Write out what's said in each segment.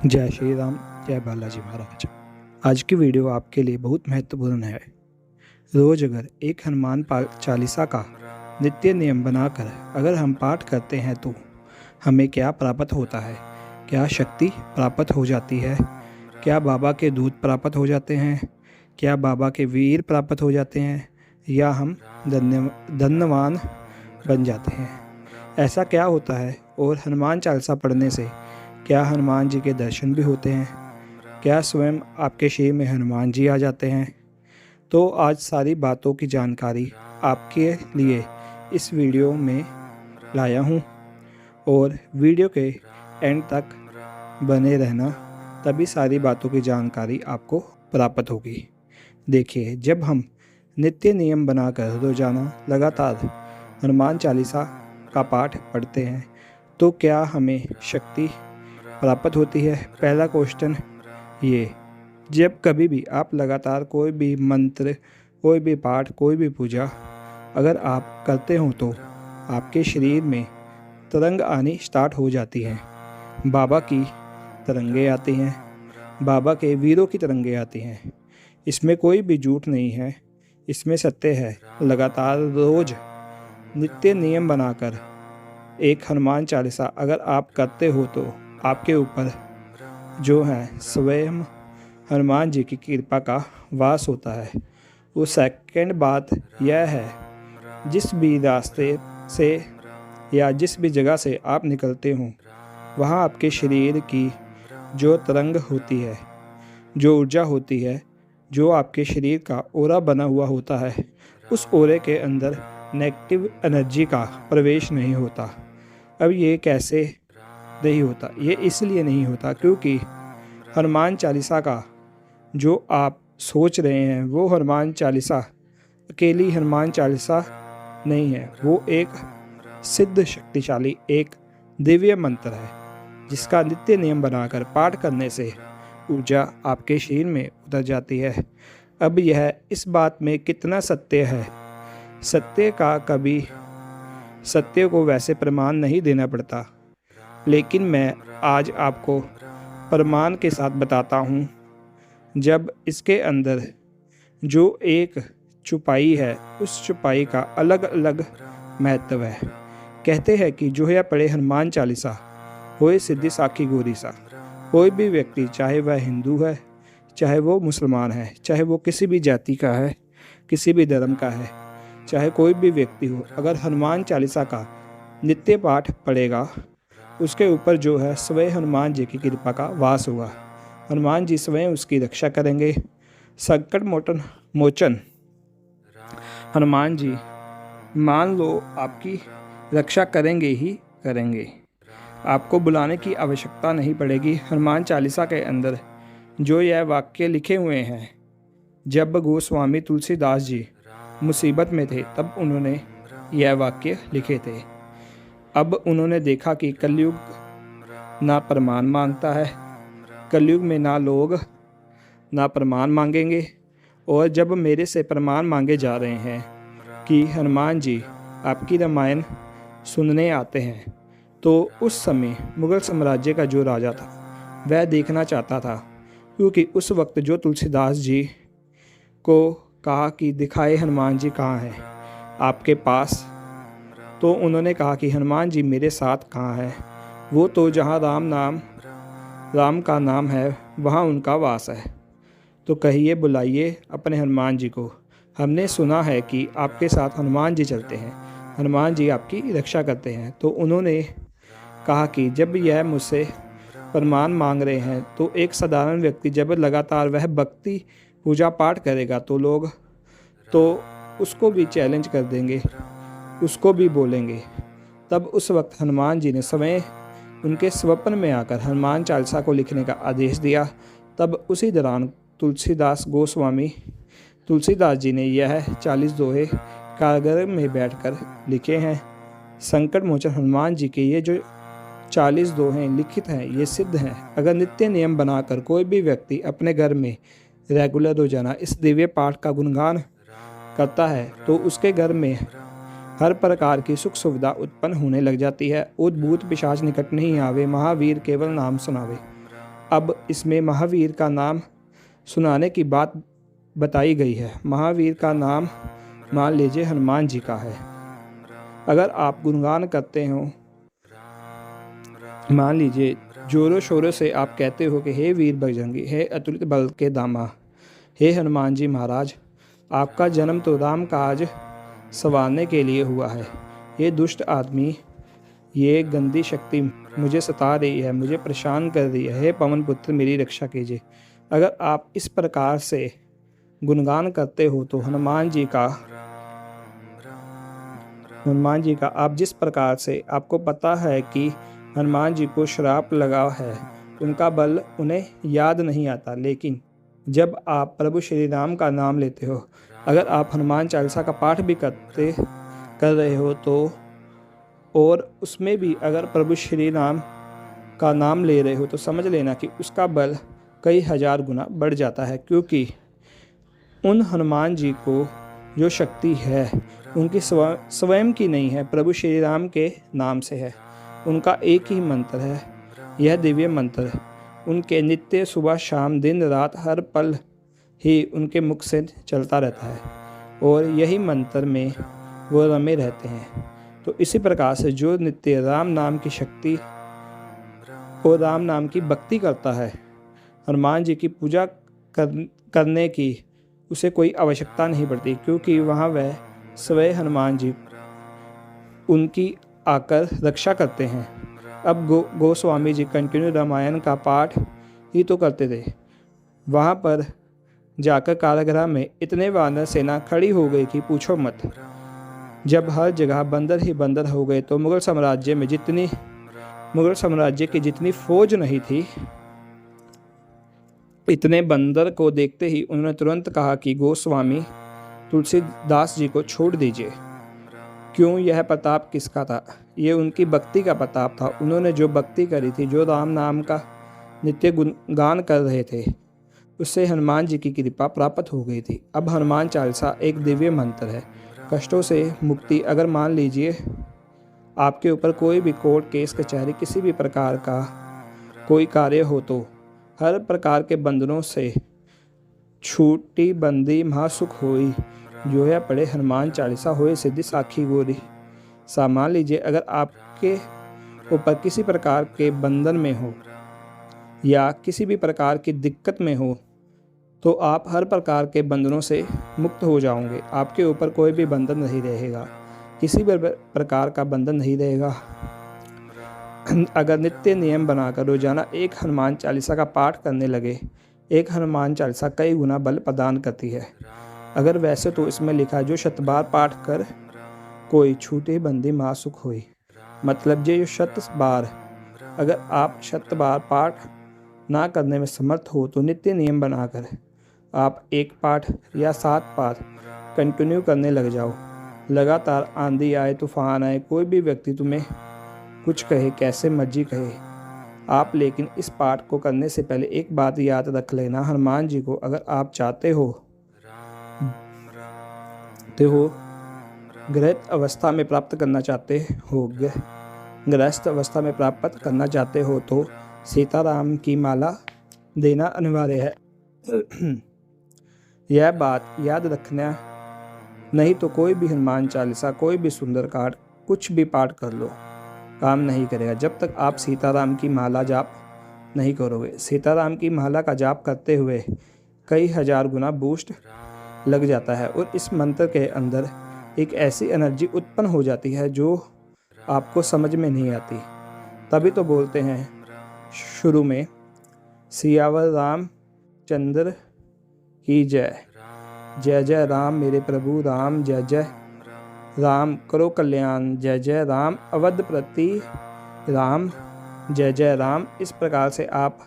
जय श्री राम, जय बालाजी महाराज। आज की वीडियो आपके लिए बहुत महत्वपूर्ण है। रोज अगर एक हनुमान चालीसा का नित्य नियम बनाकर अगर हम पाठ करते हैं तो हमें क्या प्राप्त होता है? क्या शक्ति प्राप्त हो जाती है? क्या बाबा के दूत प्राप्त हो जाते हैं? क्या बाबा के वीर प्राप्त हो जाते हैं? या हम धन्यवान बन जाते हैं? ऐसा क्या होता है? और हनुमान चालीसा पढ़ने से क्या हनुमान जी के दर्शन भी होते हैं? क्या स्वयं आपके शरीर में हनुमान जी आ जाते हैं? तो आज सारी बातों की जानकारी आपके लिए इस वीडियो में लाया हूँ और वीडियो के एंड तक बने रहना, तभी सारी बातों की जानकारी आपको प्राप्त होगी। देखिए, जब हम नित्य नियम बनाकर रोज़ाना लगातार हनुमान चालीसा का पाठ पढ़ते हैं तो क्या हमें शक्ति प्राप्त होती है? पहला क्वेश्चन ये, जब कभी भी आप लगातार कोई भी मंत्र, कोई भी पाठ, कोई भी पूजा अगर आप करते हो तो आपके शरीर में तरंग आनी स्टार्ट हो जाती हैं। बाबा की तरंगे आती हैं, बाबा के वीरों की तरंगे आती हैं। इसमें कोई भी झूठ नहीं है, इसमें सत्य है। लगातार रोज नित्य नियम बनाकर एक हनुमान चालीसा अगर आप करते हो तो आपके ऊपर जो है स्वयं हनुमान जी की कृपा का वास होता है। वो सेकंड बात यह है, जिस भी रास्ते से या जिस भी जगह से आप निकलते हो वहाँ आपके शरीर की जो तरंग होती है, जो ऊर्जा होती है, जो आपके शरीर का ओरा बना हुआ होता है, उस ओरे के अंदर नेगेटिव एनर्जी का प्रवेश नहीं होता। अब ये कैसे नहीं होता? ये इसलिए नहीं होता क्योंकि हनुमान चालीसा का जो आप सोच रहे हैं वो हनुमान चालीसा अकेली हनुमान चालीसा नहीं है। वो एक सिद्ध शक्तिशाली एक दिव्य मंत्र है जिसका नित्य नियम बनाकर पाठ करने से ऊर्जा आपके शरीर में उतर जाती है। अब यह इस बात में कितना सत्य है? सत्य का कभी सत्य को वैसे प्रमाण नहीं देना पड़ता, लेकिन मैं आज आपको प्रमाण के साथ बताता हूँ। जब इसके अंदर जो एक छुपाई है, उस छुपाई का अलग अलग महत्व है। कहते हैं कि जो है पढ़े हनुमान चालीसा होए सिद्धि साखी गौरी सा। कोई भी व्यक्ति, चाहे वह हिंदू है, चाहे वो मुसलमान है, चाहे वो किसी भी जाति का है, किसी भी धर्म का है, चाहे कोई भी व्यक्ति हो, अगर हनुमान चालीसा का नित्य पाठ पढ़ेगा उसके ऊपर जो है स्वयं हनुमान जी की कृपा का वास होगा। हनुमान जी स्वयं उसकी रक्षा करेंगे। संकट मोचन हनुमान जी मान लो आपकी रक्षा करेंगे ही करेंगे। आपको बुलाने की आवश्यकता नहीं पड़ेगी। हनुमान चालीसा के अंदर जो यह वाक्य लिखे हुए हैं, जब गोस्वामी तुलसीदास जी मुसीबत में थे तब उन्होंने यह वाक्य लिखे थे। अब उन्होंने देखा कि कलयुग ना प्रमाण मांगता है, कलयुग में ना लोग ना प्रमाण मांगेंगे, और जब मेरे से प्रमाण मांगे जा रहे हैं कि हनुमान जी आपकी रामायण सुनने आते हैं, तो उस समय मुग़ल साम्राज्य का जो राजा था वह देखना चाहता था, क्योंकि उस वक्त जो तुलसीदास जी को कहा कि दिखाए हनुमान जी कहाँ हैं आपके पास, तो उन्होंने कहा कि हनुमान जी मेरे साथ कहाँ है? वो तो जहाँ राम का नाम है वहाँ उनका वास है। तो कहिए, बुलाइए अपने हनुमान जी को। हमने सुना है कि आपके साथ हनुमान जी चलते हैं, हनुमान जी आपकी रक्षा करते हैं। तो उन्होंने कहा कि जब यह मुझसे प्रमाण मांग रहे हैं तो एक साधारण व्यक्ति जब लगातार वह भक्ति पूजा पाठ करेगा तो लोग तो उसको भी चैलेंज कर देंगे, उसको भी बोलेंगे। तब उस वक्त हनुमान जी ने स्वयं उनके स्वप्न में आकर हनुमान चालीसा को लिखने का आदेश दिया। तब उसी दौरान तुलसीदास जी ने यह 40 दोहे कारागर में बैठकर लिखे हैं। संकट मोचन हनुमान जी के ये जो 40 दोहे लिखित हैं, ये सिद्ध हैं। अगर नित्य नियम बनाकर कोई भी व्यक्ति अपने घर में रेगुलर रोजाना इस दिव्य पाठ का गुणगान करता है तो उसके घर में हर प्रकार की सुख सुविधा उत्पन्न होने लग जाती है। भूत पिशाच निकट नहीं आवे, महावीर केवल नाम सुनावे। अब इसमें महावीर का नाम सुनाने की बात बताई गई है। महावीर का नाम मान लीजिए हनुमान जी का है। अगर आप गुणगान करते हो, मान लीजिए जोरों शोरों से आप कहते हो कि हे वीर बजरंगी, हे अतुलित बल के दामा, हे हनुमान जी महाराज, आपका जन्म तो राम काज संवारने के लिए हुआ है। ये दुष्ट आदमी, ये गंदी शक्ति मुझे सता रही है, मुझे परेशान कर रही है। हे पवन पुत्र, मेरी रक्षा कीजिए। अगर आप इस प्रकार से गुणगान करते हो तो हनुमान जी का आप जिस प्रकार से, आपको पता है कि हनुमान जी को श्राप लगा है, उनका बल उन्हें याद नहीं आता, लेकिन जब आप प्रभु श्री राम का नाम लेते हो, अगर आप हनुमान चालीसा का पाठ भी कर रहे हो तो, और उसमें भी अगर प्रभु श्री राम का नाम ले रहे हो तो समझ लेना कि उसका बल कई हजार गुना बढ़ जाता है, क्योंकि उन हनुमान जी को जो शक्ति है उनकी स्वयं की नहीं है, प्रभु श्री राम के नाम से है। उनका एक ही मंत्र है, यह दिव्य मंत्र उनके नित्य सुबह शाम दिन रात हर पल ही उनके मुख से चलता रहता है, और यही मंत्र में वो रमे रहते हैं। तो इसी प्रकार से जो नित्य राम नाम की शक्ति और राम नाम की भक्ति करता है, हनुमान जी की पूजा करने की उसे कोई आवश्यकता नहीं पड़ती, क्योंकि वहाँ वह स्वयं हनुमान जी उनकी आकर रक्षा करते हैं। अब गोस्वामी जी कंटिन्यू रामायण का पाठ ही तो करते थे। वहाँ पर जाकर कारागृह में इतने वानर सेना खड़ी हो गई कि पूछो मत। जब हर जगह बंदर ही बंदर हो गए तो मुगल साम्राज्य की जितनी फौज नहीं थी, इतने बंदर को देखते ही उन्होंने तुरंत कहा कि गोस्वामी तुलसीदास जी को छोड़ दीजिए। क्यों? यह प्रताप किसका था? ये उनकी भक्ति का प्रताप था। उन्होंने जो भक्ति करी थी, जो राम नाम का नित्य गुणगान कर रहे थे, उससे हनुमान जी की कृपा प्राप्त हो गई थी। अब हनुमान चालीसा एक दिव्य मंत्र है, कष्टों से मुक्ति। अगर मान लीजिए आपके ऊपर कोई भी कोर्ट केस कचहरी किसी भी प्रकार का कोई कार्य हो, तो हर प्रकार के बंधनों से छूटी बंदी महासुख होई, जो है पढ़े हनुमान चालीसा होए सिद्धि साखी गोरी। मान लीजिए अगर आपके ऊपर किसी प्रकार के बंधन में हो या किसी भी प्रकार की दिक्कत में हो, तो आप हर प्रकार के बंधनों से मुक्त हो जाओगे। आपके ऊपर कोई भी बंधन नहीं रहेगा, किसी भी प्रकार का बंधन नहीं रहेगा। अगर नित्य नियम बनाकर रोजाना एक हनुमान चालीसा का पाठ करने लगे, एक हनुमान चालीसा कई गुना बल प्रदान करती है। अगर वैसे तो इसमें लिखा है जो 100 बार पाठ कर कोई छूटे बंदी महासुख होई, मतलब ये जो 100 बार, अगर आप 100 बार पाठ ना करने में समर्थ हो तो नित्य नियम बनाकर आप 1 पाठ या 7 पाठ कंटिन्यू करने लग जाओ। लगातार आंधी आए तूफान आए, कोई भी व्यक्ति तुम्हें कुछ कहे, कैसे मर्जी कहे, आप लेकिन इस पाठ को करने से पहले एक बात याद रख लेना, हनुमान जी को अगर आप चाहते हो तो गृहस्थ अवस्था में प्राप्त करना चाहते हो, गृहस्थ अवस्था में प्राप्त करना चाहते हो तो सीताराम की माला देना अनिवार्य है। यह बात याद रखना, नहीं तो कोई भी हनुमान चालीसा, कोई भी सुंदरकांड, कुछ भी पाठ कर लो, काम नहीं करेगा जब तक आप सीताराम की माला जाप नहीं करोगे। सीताराम की माला का जाप करते हुए कई हजार गुना बूस्ट लग जाता है, और इस मंत्र के अंदर एक ऐसी एनर्जी उत्पन्न हो जाती है जो आपको समझ में नहीं आती। तभी तो बोलते हैं शुरू में, सियावर रामचंद्र की जय, जय जय राम मेरे प्रभु राम, जय जय राम करो कल्याण, जय जय राम अवधपति राम, जय जय राम। इस प्रकार से आप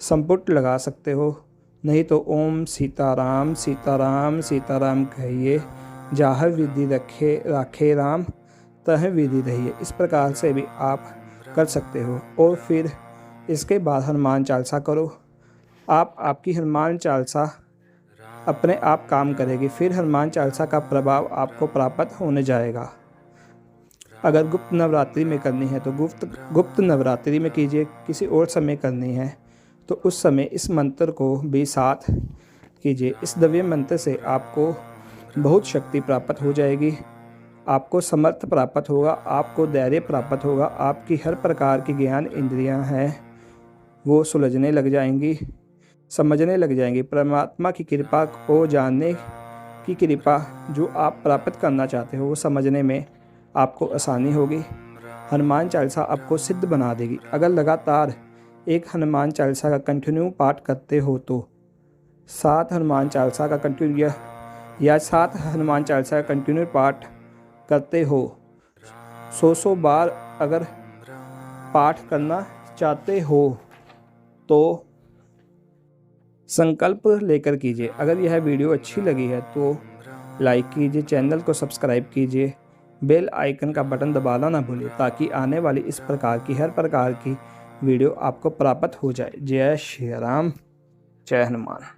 संपुट लगा सकते हो, नहीं तो ओम सीताराम सीताराम सीताराम कहिए, जाह विधि राखे राम तह विधि रहिए। इस प्रकार से भी आप कर सकते हो, और फिर इसके बाद हनुमान चालीसा करो। आपकी हनुमान चालीसा अपने आप काम करेगी, फिर हनुमान चालीसा का प्रभाव आपको प्राप्त होने जाएगा। अगर गुप्त नवरात्रि में करनी है तो गुप्त नवरात्रि में कीजिए, किसी और समय करनी है तो उस समय इस मंत्र को भी साथ कीजिए। इस दिव्य मंत्र से आपको बहुत शक्ति प्राप्त हो जाएगी, आपको समर्थ प्राप्त होगा, आपको धैर्य प्राप्त होगा, आपकी हर प्रकार की ज्ञान इंद्रियां हैं वो सुलझने लग जाएंगी, समझने लग जाएंगी। परमात्मा की कृपा को जानने की कृपा जो आप प्राप्त करना चाहते हो वो समझने में आपको आसानी होगी। हनुमान चालीसा आपको सिद्ध बना देगी। अगर लगातार एक हनुमान चालीसा का कंटिन्यू पाठ करते हो तो 7 हनुमान चालीसा का कंटिन्यू या 7 हनुमान चालीसा का कंटिन्यू पाठ करते हो, 100 बार अगर पाठ करना चाहते हो तो संकल्प लेकर कीजिए। अगर यह वीडियो अच्छी लगी है तो लाइक कीजिए, चैनल को सब्सक्राइब कीजिए, बेल आइकन का बटन दबाना ना भूलिए ताकि आने वाली इस प्रकार की हर प्रकार की वीडियो आपको प्राप्त हो जाए। जय श्री राम, जय हनुमान।